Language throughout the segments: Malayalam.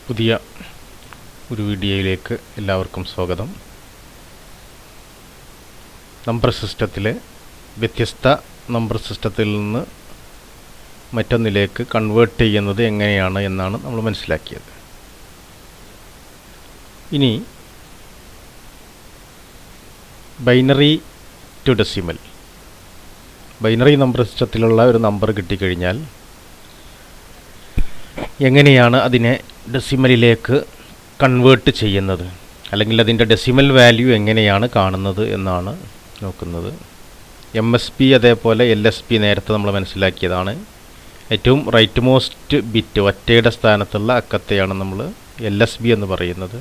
പുതിയ ഒരു വീഡിയോയിലേക്ക് എല്ലാവർക്കും സ്വാഗതം. നമ്പർ സിസ്റ്റത്തിലെ വ്യത്യസ്ത നമ്പർ സിസ്റ്റത്തിൽ നിന്ന് മറ്റൊന്നിലേക്ക് കൺവേർട്ട് ചെയ്യുന്നത് എങ്ങനെയാണ് എന്നാണ് നമ്മൾ മനസ്സിലാക്കിയത്. ഇനി binary to decimal, binary number സിസ്റ്റത്തിലുള്ള ഒരു നമ്പർ കിട്ടിക്കഴിഞ്ഞാൽ എങ്ങനെയാണ് അതിനെ ഡെസിമലിലേക്ക് കൺവേർട്ട് ചെയ്യുന്നത്, അല്ലെങ്കിൽ അതിൻ്റെ ഡെസിമൽ വാല്യൂ എങ്ങനെയാണ് കാണുന്നത് എന്നാണ് നോക്കുന്നത്. MSB അതേപോലെ LSB നേരത്തെ നമ്മൾ മനസ്സിലാക്കിയതാണ്. ഏറ്റവും റൈറ്റ് മോസ്റ്റ് ബിറ്റ്, ഒറ്റയുടെ സ്ഥാനത്തുള്ള അക്കത്തെയാണ് നമ്മൾ LSB എന്ന് പറയുന്നത്.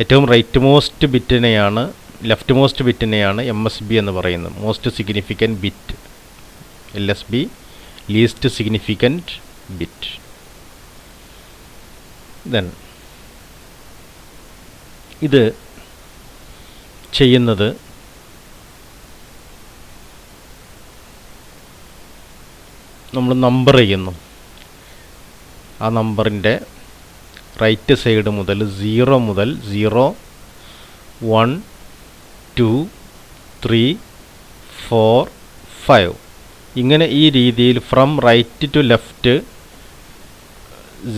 ഏറ്റവും റൈറ്റ് മോസ്റ്റ് ബിറ്റിനെയാണ്, ലെഫ്റ്റ് മോസ്റ്റ് ബിറ്റിനെയാണ് MSB എന്ന് പറയുന്നത്. Most significant bit, LSB least significant bit. Then ഇത് ചെയ്യുന്നത് നമ്മൾ നമ്പർ ചെയ്യുന്നു. ആ നമ്പറിൻ്റെ റൈറ്റ് സൈഡ് മുതൽ 0 മുതൽ 0, 1, 2, 3, 4, 5 ഇങ്ങനെ ഈ രീതിയിൽ from right to left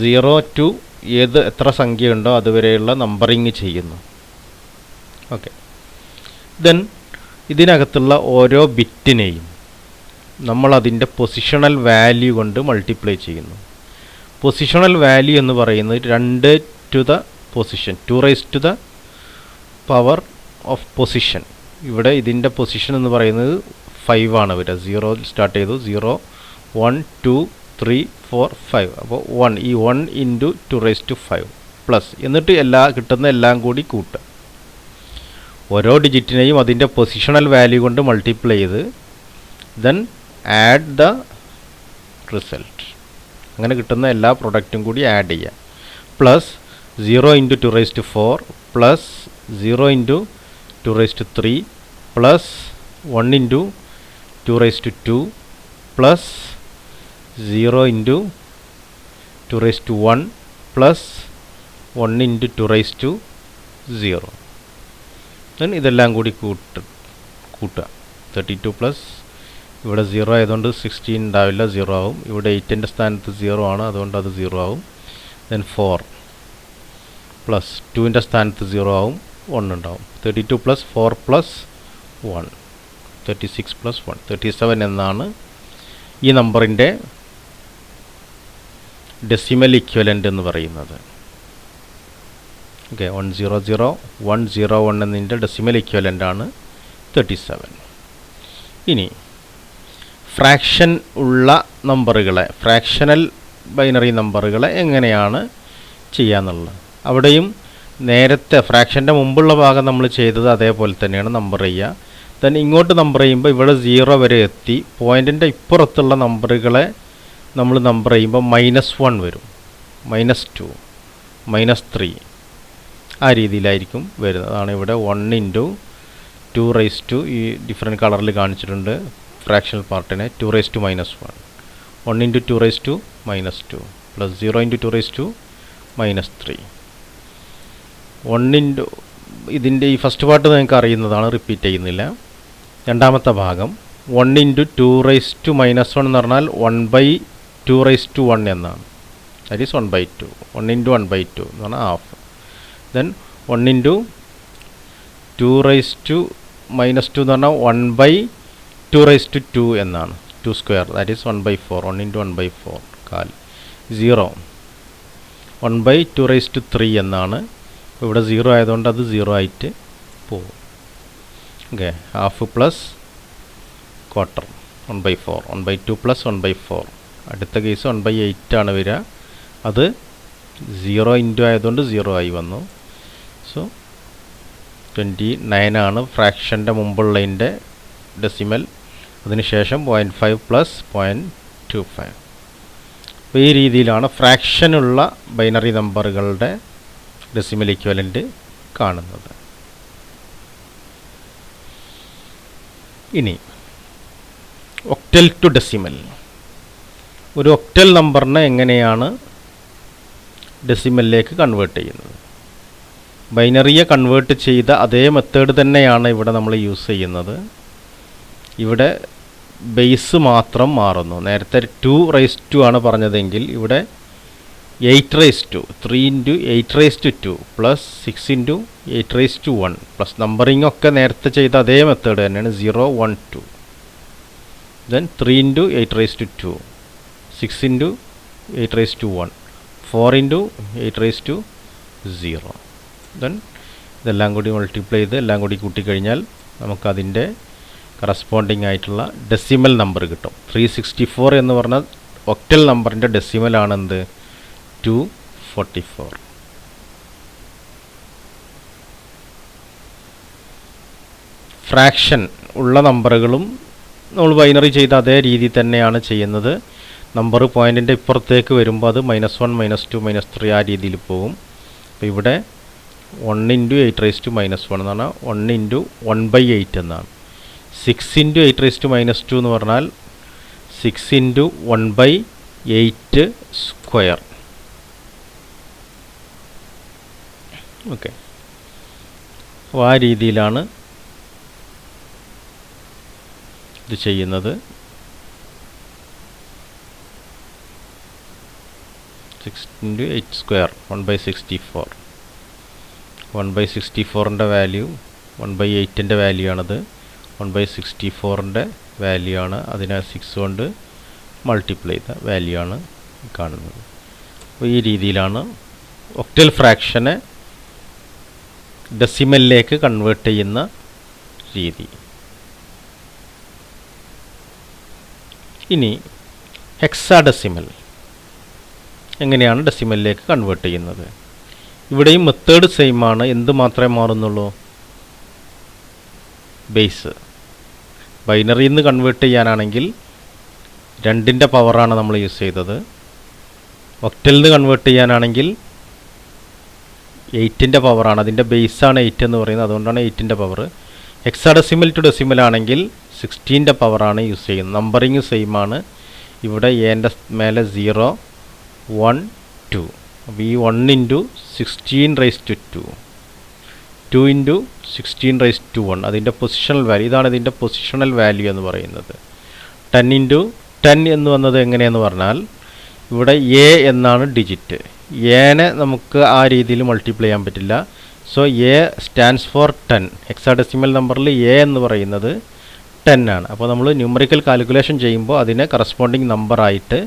0 to എത്ര സംഖ്യയുണ്ടോ അതുവരെയുള്ള നമ്പറിങ് ചെയ്യുന്നു. ഓക്കെ. ദെൻ ഇതിനകത്തുള്ള ഓരോ ബിറ്റിനെയും നമ്മളതിൻ്റെ പൊസിഷണൽ വാല്യൂ കൊണ്ട് മൾട്ടിപ്ലൈ ചെയ്യുന്നു. പൊസിഷണൽ വാല്യൂ എന്ന് പറയുന്നത് 2 to the position, 2 raise to the power of position. ഇവിടെ ഇതിൻ്റെ പൊസിഷൻ എന്ന് പറയുന്നത് 5 ആണ് വരിക. 0 സ്റ്റാർട്ട് ചെയ്തു, 0, 1, 2, 3, 4, 5. അപ്പോൾ 1, ഈ 1 ഇൻറ്റു 2 റൈസ് ടു 5 പ്ലസ്, എന്നിട്ട് കിട്ടുന്ന എല്ലാം കൂടി കൂട്ടുക. ഓരോ ഡിജിറ്റിനെയും അതിൻ്റെ പൊസിഷണൽ വാല്യൂ കൊണ്ട് മൾട്ടിപ്ലൈ ചെയ്ത് ദെൻ ആഡ് ദ റിസൾട്ട്. അങ്ങനെ കിട്ടുന്ന എല്ലാ പ്രൊഡക്റ്റും കൂടി ആഡ് ചെയ്യുക. Plus 0 into 2 raise to 4 plus 0 into 2 raise to 3 plus 1 into 2 raise to 2 plus 0 into 2 raise to 1 plus 1 into 2 raise to 0. Then ഇതെല്ലാം കൂടി കൂട്ടുക. 32 പ്ലസ്, ഇവിടെ 0 ആയതുകൊണ്ട് 16 ഉണ്ടാവില്ല, 0 ആവും. ഇവിടെ 8ൻ്റെ സ്ഥാനത്ത് 0 ആണ്, അതുകൊണ്ട് അത് 0 ആവും. ദെൻ 4 പ്ലസ് 2ൻ്റെ സ്ഥാനത്ത് 0 ആവും, 1 ഉണ്ടാവും. 32 പ്ലസ് 4 പ്ലസ് 1, 36 പ്ലസ് 1, 37 എന്നാണ് ഈ നമ്പറിൻ്റെ ഡെസിമൽ ഇക്വലൻ്റ് എന്ന് പറയുന്നത്. ഓക്കെ, 100,101 എന്നതിൻ്റെ ഡെസിമൽ ഇക്വലൻ്റ് ആണ് 37. ഇനി ഫ്രാക്ഷൻ ഉള്ള നമ്പറുകളെ, ഫ്രാക്ഷണൽ ബൈനറി നമ്പറുകളെ എങ്ങനെയാണ് ചെയ്യാന്നുള്ളത്. അവിടെയും നേരത്തെ ഫ്രാക്ഷൻ്റെ മുമ്പുള്ള ഭാഗം നമ്മൾ ചെയ്തത് അതേപോലെ തന്നെയാണ് നമ്പർ ചെയ്യുക. ദെൻ ഇങ്ങോട്ട് നമ്പർ ചെയ്യുമ്പോൾ ഇവിടെ 0 വരെ എത്തി. പോയിൻറ്റിൻ്റെ ഇപ്പുറത്തുള്ള നമ്പറുകളെ നമ്മൾ നമ്പർ ചെയ്യുമ്പോൾ -1 വരും, -2, -3 ആ രീതിയിലായിരിക്കും വരുന്നത്. അതാണ് ഇവിടെ 1 ഇൻറ്റു 2 റൈസ് ടു, ഈ ഡിഫറെൻറ്റ് കളറിൽ കാണിച്ചിട്ടുണ്ട് ഫ്രാക്ഷണൽ പാർട്ടിനെ, 2 raise to -1, 1 into 2 raise to -2 plus 0 into 2 raise to -3. 1 into, ഇതിൻ്റെ ഈ ഫസ്റ്റ് പാർട്ട് നിങ്ങൾക്ക് അറിയുന്നതാണ്, റിപ്പീറ്റ് ചെയ്യുന്നില്ല. രണ്ടാമത്തെ ഭാഗം 1 ഇൻറ്റു 2 റൈസ് ടു -1 എന്ന് പറഞ്ഞാൽ 1/2 റൈസ് ടു 1 എന്നാണ്. That is 1/2. 1 ഇൻറ്റു 1/2 എന്ന് പറഞ്ഞാൽ half. Then 1 into 2 raise to -2 എന്ന് പറഞ്ഞാൽ 1/2 റൈസ് ടു 2 എന്നാണ്, 2 സ്ക്വയർ, ദാറ്റ് ഈസ് 1/4. 1 ഇൻറ്റു 1/4 കാൽ. 0 1/2 റൈസ് ടു 3 എന്നാണ്. ഇവിടെ 0 ആയതുകൊണ്ട് അത് 0 ആയിട്ട് പോകും. Okay, half plus quarter, 1/4, 1/2 plus 1/4. അടുത്ത കേസ് 1/8 ആണ് വരിക. അത് 0 ഇൻറ്റു ആയതുകൊണ്ട് 0 ആയി വന്നു. സോ 29 ആണ് ഫ്രാക്ഷൻ്റെ മുമ്പുള്ളതിൻ്റെ ഡെസിമൽ. അതിനുശേഷം 0.5 പ്ലസ് 0.25. അപ്പോൾ ഈ രീതിയിലാണ് ഫ്രാക്ഷനുള്ള ബൈനറി നമ്പറുകളുടെ ഡെസിമൽ ഇക്വലൻ്റ് കാണുന്നത്. ഇനി ഒക്ടൽ ടു ഡെസിമൽ, ഒരു ഒക്ടൽ നമ്പറിനെ എങ്ങനെയാണ് ഡെസിമലിലേക്ക് കൺവേർട്ട് ചെയ്യുന്നത്. ബൈനറിയെ കൺവേർട്ട് ചെയ്ത അതേ മെത്തേഡ് തന്നെയാണ് ഇവിടെ നമ്മൾ യൂസ് ചെയ്യുന്നത്. ഇവിടെ ബേസ് മാത്രം മാറുന്നു. നേരത്തെ 2 ആണ് പറഞ്ഞതെങ്കിൽ ഇവിടെ 8 3 × 8 പ്ലസ് 6 × 8 പ്ലസ് നമ്പറിംഗ് ഒക്കെ നേരത്തെ ചെയ്ത അതേ മെത്തേഡ് തന്നെയാണ്. 0 1 2 ദെൻ 3 × 8 6 × 8 4 × 8 ദെൻ ഇതെല്ലാം കൂടി മൾട്ടിപ്ലൈ ചെയ്ത് എല്ലാം കൂടി കൂട്ടിക്കഴിഞ്ഞാൽ നമുക്കതിൻ്റെ കറസ്പോണ്ടിങ് ആയിട്ടുള്ള ഡെസിമൽ നമ്പർ കിട്ടും. 364 എന്ന് പറഞ്ഞാൽ ഒക്ടൽ നമ്പറിൻ്റെ ഡെസിമലാണെന്ത് 244. ഫ്രാക്ഷൻ ഉള്ള നമ്പറുകളും നമ്മൾ ബൈനറി ചെയ്ത അതേ രീതി തന്നെയാണ് ചെയ്യുന്നത്. നമ്പർ പോയിൻറ്റിൻ്റെ ഇപ്പുറത്തേക്ക് വരുമ്പോൾ അത് -1 -2 -3 ആ രീതിയിൽ പോകും. അപ്പോൾ ഇവിടെ 1 × 8 -1 എന്ന് പറഞ്ഞാൽ 1 × 1/8 എന്നാണ്. 6 × 8 -2 എന്ന് പറഞ്ഞാൽ 6 × 1/8 സ്ക്വയർ. ഓക്കെ, അപ്പോൾ ആ രീതിയിലാണ് ഇത് ചെയ്യുന്നത്. 6 × 8 സ്ക്വയർ 1/64. 1/64ൻ്റെ വാല്യൂ 1/8ൻ്റെ വാല്യൂ ആണത്. 1/64ൻ്റെ വാല്യൂ ആണ്. അതിനെ 6 കൊണ്ട് മൾട്ടിപ്ലൈ ചെയ്ത വാല്യൂ ആണ് കാണുന്നത്. അപ്പോൾ ഈ രീതിയിലാണ് ഒക്ടൽ ഫ്രാക്ഷനെ ഡെസിമലിലേക്ക് കൺവേർട്ട് ചെയ്യുന്ന രീതി. ഇനി ഹെക്സാഡെസിമൽ എങ്ങനെയാണ് ഡെസിമലിലേക്ക് കൺവേർട്ട് ചെയ്യുന്നത്? ഇവിടെയും മെത്തേഡ് സെയിം ആണ്. എന്ത് മാത്രമേ മാറുന്നുള്ളൂ? ബേസ്. ബൈനറിയിൽ നിന്ന് കൺവേർട്ട് ചെയ്യാനാണെങ്കിൽ 2ൻ്റെ പവറാണ് നമ്മൾ യൂസ് ചെയ്തത്. ഒക്ടലിൽ നിന്ന് കൺവേർട്ട് ചെയ്യാനാണെങ്കിൽ 8ൻ്റെ പവറാണ്. അതിൻ്റെ ബേസാണ് 8 എന്ന് പറയുന്നത്, അതുകൊണ്ടാണ് 8ൻ്റെ പവർ. ഹെക്സാഡെസിമൽ ടു ഡെസിമൽ ആണെങ്കിൽ 16ൻ്റെ പവറാണ് യൂസ് ചെയ്യുന്നത്. നമ്പറിങ് സെയിം ആണ്. ഇവിടെ എൻ്റെ മേലെ 0 1 2. അപ്പോൾ ഈ 1 × 16⁻², 2 × 16⁻1 അതിൻ്റെ പൊസിഷണൽ വാല്യൂ. ഇതാണ് ഇതിൻ്റെ പൊസിഷണൽ വാല്യൂ എന്ന് പറയുന്നത്. 10 × 10 എന്ന് വന്നത് എങ്ങനെയെന്ന് പറഞ്ഞാൽ ഇവിടെ എ എന്നാണ് ഡിജിറ്റ്. എനെ നമുക്ക് ആ രീതിയിൽ മൾട്ടിപ്ലൈ ചെയ്യാൻ പറ്റില്ല. So A stands for 10. Hexadecimal നമ്പറിൽ എ എന്ന് പറയുന്നത് 10 ആണ്. അപ്പോൾ നമ്മൾ ന്യൂമറിക്കൽ കാൽക്കുലേഷൻ ചെയ്യുമ്പോൾ അതിനെ കറസ്പോണ്ടിങ് നമ്പറായിട്ട്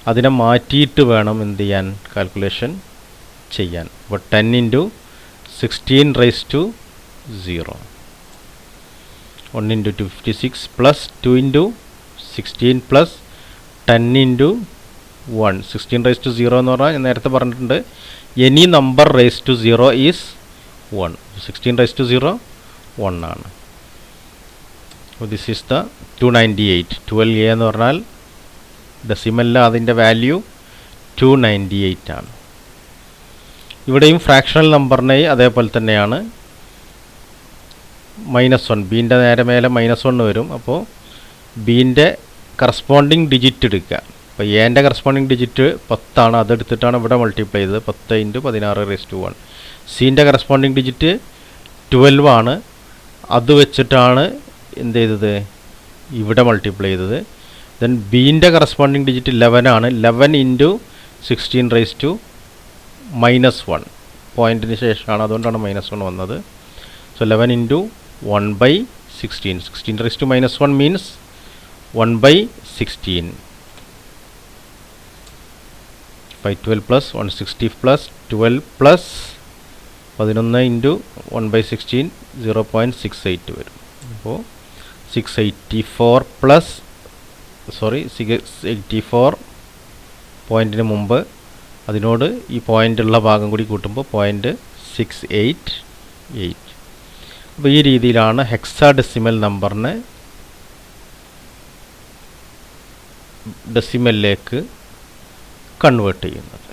അതിനെ മാറ്റിയിട്ട് വേണം എന്ത് ചെയ്യാൻ, കാൽക്കുലേഷൻ ചെയ്യാൻ. അപ്പോൾ 10 × 16⁻0 1 × 256 പ്ലസ് 2 × 16 പ്ലസ് 10 × 1 16⁻0 എന്ന് പറഞ്ഞാൽ ഞാൻ നേരത്തെ പറഞ്ഞിട്ടുണ്ട്, any number raise to 0 is 1. 16⁻0 1 ആണ്. അപ്പോൾ ദിസ് ഈസ് ദ 298. 12a എന്ന് പറഞ്ഞാൽ ഡെസിമലിൽ അതിൻ്റെ വാല്യൂ 298 ആണ്. ഇവിടെയും ഫ്രാക്ഷണൽ നമ്പറിനെ അതേപോലെ തന്നെയാണ്. -1 ബീൻ്റെ നേരെ മേലെ -1 വരും. അപ്പോൾ ബീൻ്റെ കറസ്പോണ്ടിങ് ഡിജിറ്റ് എടുക്കുക. അപ്പോൾ എൻ്റെ കറസ്പോണ്ടിങ് ഡിജിറ്റ് 10 ആണ്. അതെടുത്തിട്ടാണ് ഇവിടെ മൾട്ടിപ്ലൈ ചെയ്തത്. 10 × 16⁻1. സീൻ്റെ കറസ്പോണ്ടിങ് ഡിജിറ്റ് 12 ആണ്. അത് വെച്ചിട്ടാണ് എന്ത് ചെയ്തത്, ഇവിടെ മൾട്ടിപ്ലൈ ചെയ്തത്. ദെൻ ബീൻ്റെ കറസ്പോണ്ടിങ് ഡിജിറ്റ് 11 ആണ്. 11 × 16⁻1 പോയിൻറ്റിന് ശേഷമാണ്, അതുകൊണ്ടാണ് -1 വന്നത്. So 11 × 1/16. 16⁻1 means 1/16. 512 plus 160 plus 12 plus 11 × 1/16 0.68 വരും. അപ്പോൾ 684 പ്ലസ് 684 പോയിൻറ്റിന് മുമ്പ് അതിനോട് ഈ പോയിൻ്റ് ഉള്ള ഭാഗം കൂടി കൂട്ടുമ്പോൾ 0.688. അപ്പോൾ ഈ രീതിയിലാണ് ഹെക്സാഡെസിമൽ നമ്പറിനെ ഡെസിമലിലേക്ക് കൺവേർട്ട് ചെയ്യുന്നത്.